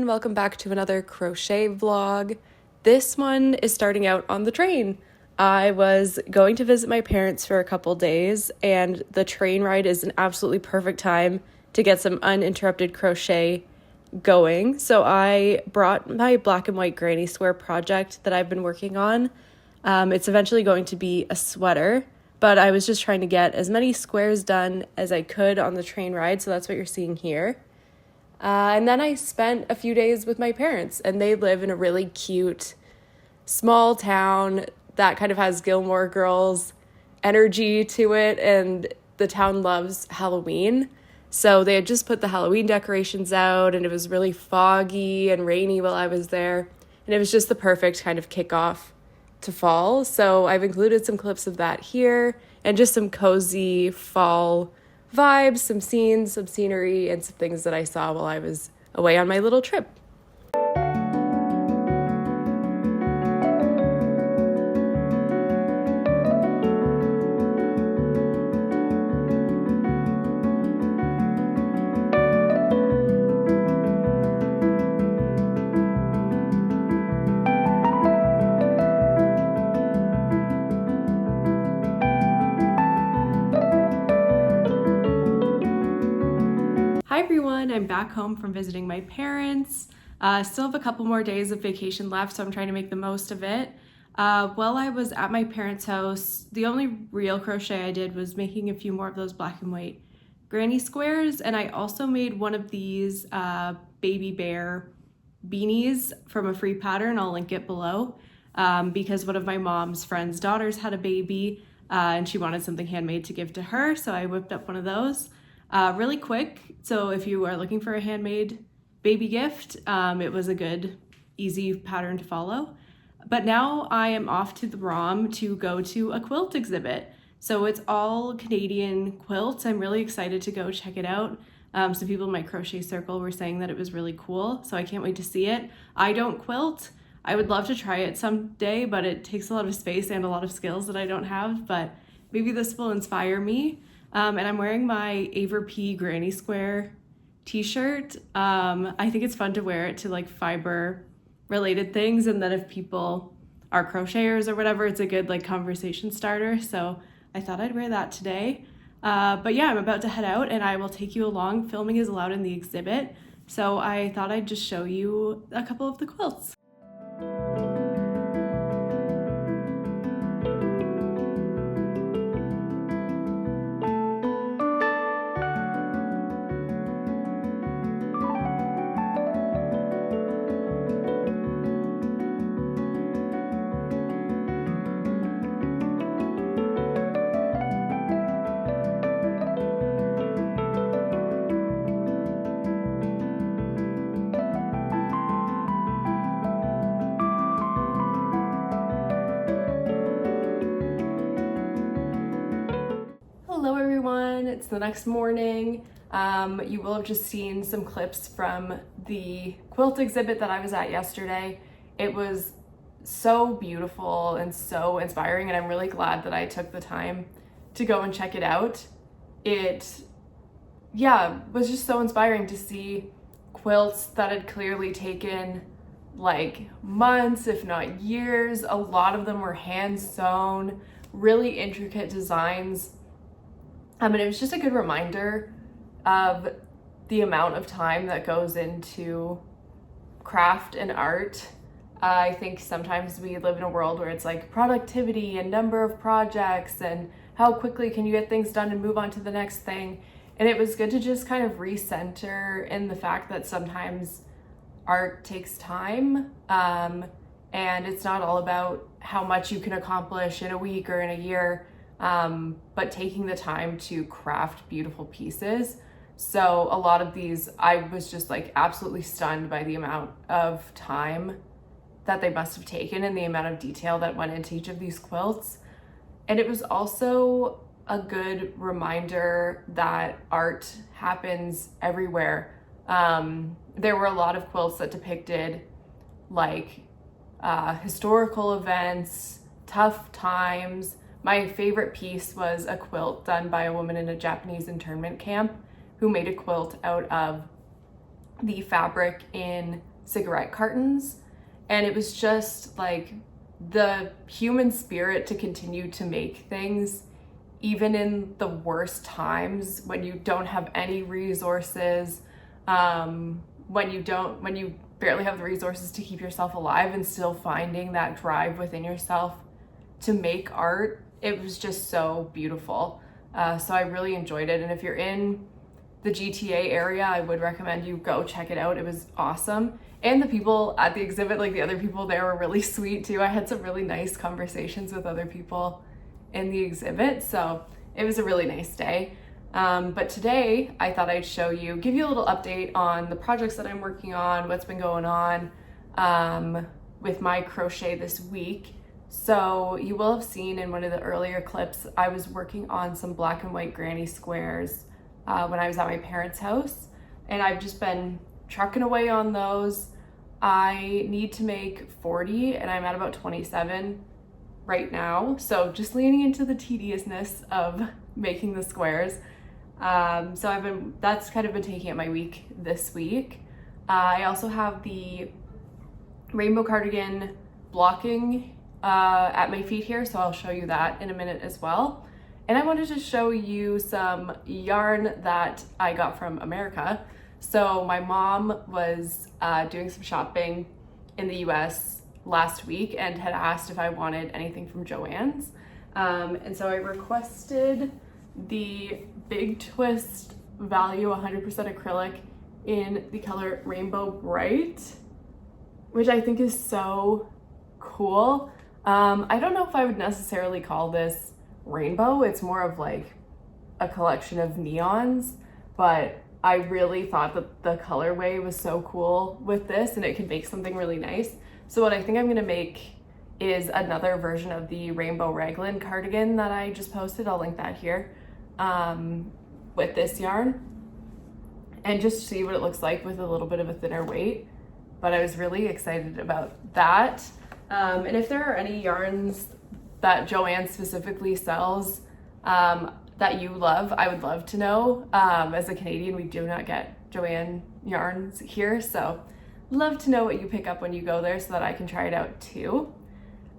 welcome back to another crochet vlog. This one is starting out on the train. I was going to visit my parents for a couple days, and the train ride is an absolutely perfect time to get some uninterrupted crochet going. So I brought my black and white granny square project that I've been working on. It's eventually going to be a sweater, but I was just trying to get as many squares done as I could on the train ride, so that's what you're seeing here. And then I spent a few days with my parents, and they live in a really cute small town that kind of has Gilmore Girls energy to it, and the town loves Halloween. So they had just put the Halloween decorations out, and it was really foggy and rainy while I was there, and it was just the perfect kind of kickoff to fall. So I've included some clips of that here, and just some cozy fall vibes, some scenes, some scenery, and some things that I saw while I was away on my little trip. Hi everyone, I'm back home from visiting my parents. Still have a couple more days of vacation left, so I'm trying to make the most of it. While I was at my parents' house, the only real crochet I did was making a few more of those black and white granny squares, and I also made one of these baby bear beanies from a free pattern. I'll link it below, because one of my mom's friend's daughters had a baby, and she wanted something handmade to give to her, so I whipped up one of those. Really quick, so if you are looking for a handmade baby gift, it was a good, easy pattern to follow. But now I am off to the ROM to go to a quilt exhibit. So it's all Canadian quilts. I'm really excited to go check it out. Some people in my crochet circle were saying that it was really cool, so I can't wait to see it. I don't quilt. I would love to try it someday, but it takes a lot of space and a lot of skills that I don't have, but maybe this will inspire me. And I'm wearing my Aver P Granny Square t-shirt. I think it's fun to wear it to like fiber related things, and then if people are crocheters or whatever, it's a good like conversation starter. So I thought I'd wear that today. But yeah, I'm about to head out and I will take you along. Filming is allowed in the exhibit, so I thought I'd just show you a couple of the quilts. Hello everyone, it's the next morning. You will have just seen some clips from the quilt exhibit that I was at yesterday. It was so beautiful and so inspiring, and I'm really glad that I took the time to go and check it out. It, was just so inspiring to see quilts that had clearly taken like months, if not years. A lot of them were hand sewn, really intricate designs. And it was just a good reminder of the amount of time that goes into craft and art. I think sometimes we live in a world where it's like productivity and number of projects and how quickly can you get things done and move on to the next thing. And it was good to just kind of recenter in the fact that sometimes art takes time, and it's not all about how much you can accomplish in a week or in a year. But taking the time to craft beautiful pieces. So a lot of these, I was just like absolutely stunned by the amount of time that they must have taken and the amount of detail that went into each of these quilts. And it was also a good reminder that art happens everywhere. There were a lot of quilts that depicted like historical events, tough times. My favorite piece was a quilt done by a woman in a Japanese internment camp who made a quilt out of the fabric in cigarette cartons. And it was just like the human spirit to continue to make things even in the worst times, when you don't have any resources, when you barely have the resources to keep yourself alive, and still finding that drive within yourself to make art. It was just so beautiful. So I really enjoyed it. And if you're in the GTA area, I would recommend you go check it out. It was awesome. And the people at the exhibit, like the other people there, were really sweet too. I had some really nice conversations with other people in the exhibit, so it was a really nice day. But today I thought I'd give you a little update on the projects that I'm working on, what's been going on with my crochet this week. So you will have seen in one of the earlier clips, I was working on some black and white granny squares when I was at my parents' house, and I've just been trucking away on those. I need to make 40 and I'm at about 27 right now, so just leaning into the tediousness of making the squares. So that's kind of been taking up my week this week. I also have the rainbow cardigan blocking at my feet here, so I'll show you that in a minute as well. And I wanted to show you some yarn that I got from America. So my mom was doing some shopping in the US last week and had asked if I wanted anything from Joann's. And so I requested the Big Twist Value 100% acrylic in the color Rainbow Bright, which I think is so cool. I don't know if I would necessarily call this rainbow. It's more of like a collection of neons, but I really thought that the colorway was so cool with this, and it could make something really nice. So what I think I'm gonna make is another version of the rainbow raglan cardigan that I just posted. I'll link that here, with this yarn, and just see what it looks like with a little bit of a thinner weight. But I was really excited about that. And if there are any yarns that Joann specifically sells that you love, I would love to know. As a Canadian, we do not get Joann yarns here, so love to know what you pick up when you go there so that I can try it out too.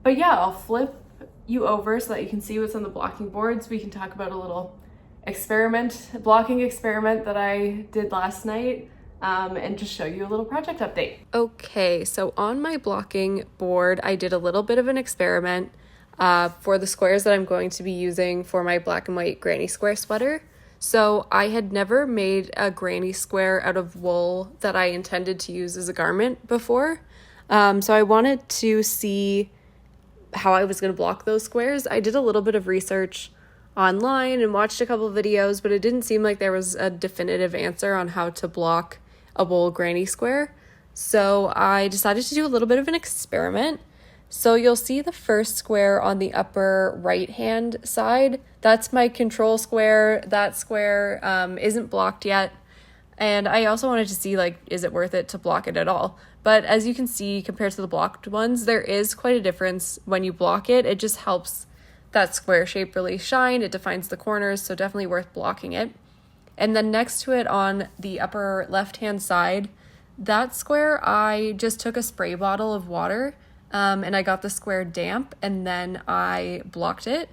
But yeah, I'll flip you over so that you can see what's on the blocking boards. We can talk about a little blocking experiment that I did last night, and just show you a little project update. Okay, so on my blocking board, I did a little bit of an experiment for the squares that I'm going to be using for my black and white granny square sweater. So I had never made a granny square out of wool that I intended to use as a garment before. So I wanted to see how I was going to block those squares. I did a little bit of research online and watched a couple of videos, but it didn't seem like there was a definitive answer on how to block a wool granny square. So I decided to do a little bit of an experiment. So you'll see the first square on the upper right hand side. That's my control square. That square isn't blocked yet. And I also wanted to see, like, is it worth it to block it at all? But as you can see, compared to the blocked ones, there is quite a difference when you block it. It just helps that square shape really shine. It defines the corners, so definitely worth blocking it. And then next to it on the upper left-hand side, that square, I just took a spray bottle of water and I got the square damp, and then I blocked it.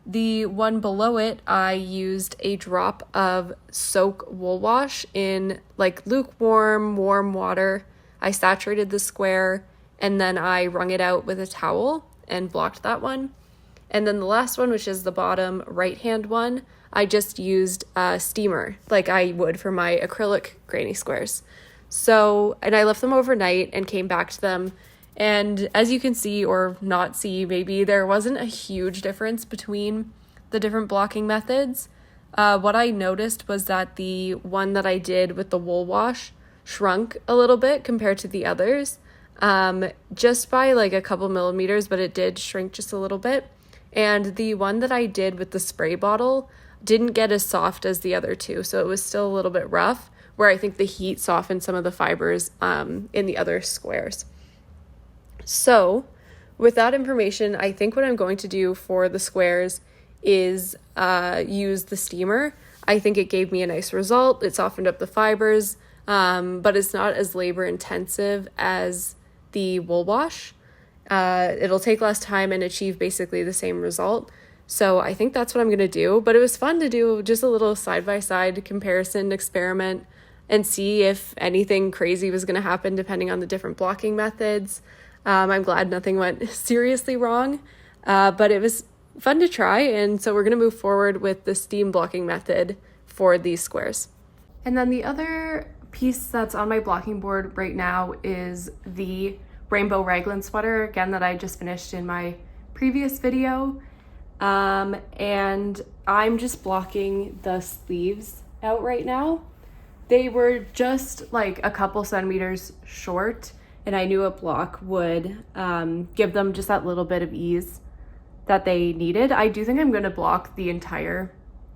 The one below it, I used a drop of soak wool wash in like lukewarm, warm water. I saturated the square and then I wrung it out with a towel and blocked that one. And then the last one, which is the bottom right-hand one, I just used a steamer like I would for my acrylic granny squares. So, and I left them overnight and came back to them. And as you can see, or not see maybe, there wasn't a huge difference between the different blocking methods. What I noticed was that the one that I did with the wool wash shrunk a little bit compared to the others, just by like a couple millimeters, but it did shrink just a little bit. And the one that I did with the spray bottle didn't get as soft as the other two, so it was still a little bit rough, where I think the heat softened some of the fibers in the other squares. So with that information, I think what I'm going to do for the squares is use the steamer. I think it gave me a nice result. It softened up the fibers. but it's not as labor intensive as the wool wash. It'll take less time and achieve basically the same result. So I think that's what I'm going to do. But it was fun to do just a little side-by-side comparison experiment and see if anything crazy was going to happen depending on the different blocking methods. I'm glad nothing went seriously wrong, but it was fun to try. And so we're going to move forward with the steam blocking method for these squares. And then the other piece that's on my blocking board right now is the rainbow raglan sweater, again, that I just finished in my previous video. And I'm just blocking the sleeves out right now. They were just like a couple centimeters short, and I knew a block would give them just that little bit of ease that they needed. I do think I'm going to block the entire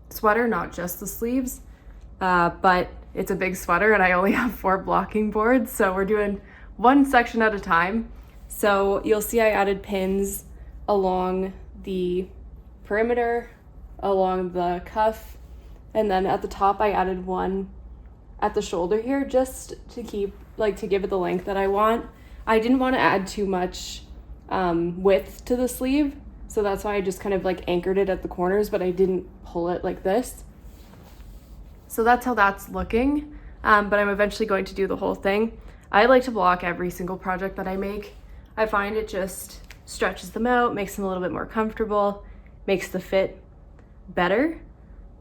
sweater, not just the sleeves, but it's a big sweater and I only have 4 blocking boards, so we're doing one section at a time. So you'll see I added pins along the perimeter, along the cuff, and then at the top I added one at the shoulder here just to give it the length that I want. I didn't want to add too much width to the sleeve, so that's why I just kind of like anchored it at the corners, but I didn't pull it like this. So that's how that's looking, but I'm eventually going to do the whole thing. I like to block every single project that I make. I find it just stretches them out, makes them a little bit more comfortable, makes the fit better.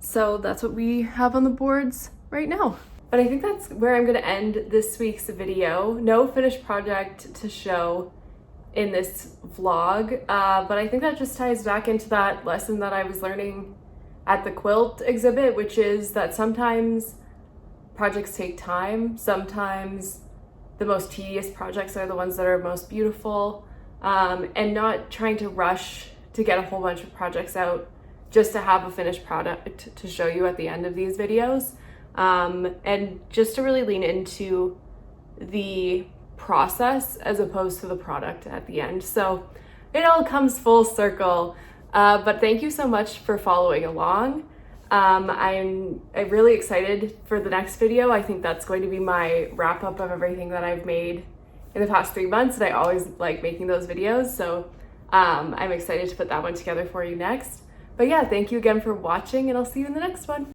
So that's what we have on the boards right now. But I think that's where I'm gonna end this week's video. No finished project to show in this vlog, but I think that just ties back into that lesson that I was learning at the quilt exhibit, which is that sometimes projects take time. Sometimes the most tedious projects are the ones that are most beautiful, and not trying to rush to get a whole bunch of projects out just to have a finished product to show you at the end of these videos, and just to really lean into the process as opposed to the product at the end. So it all comes full circle. But thank you so much for following along. I'm really excited for the next video. I think that's going to be my wrap up of everything that I've made in the past 3 months, and I always like making those videos. So I'm excited to put that one together for you next. But yeah, thank you again for watching, and I'll see you in the next one.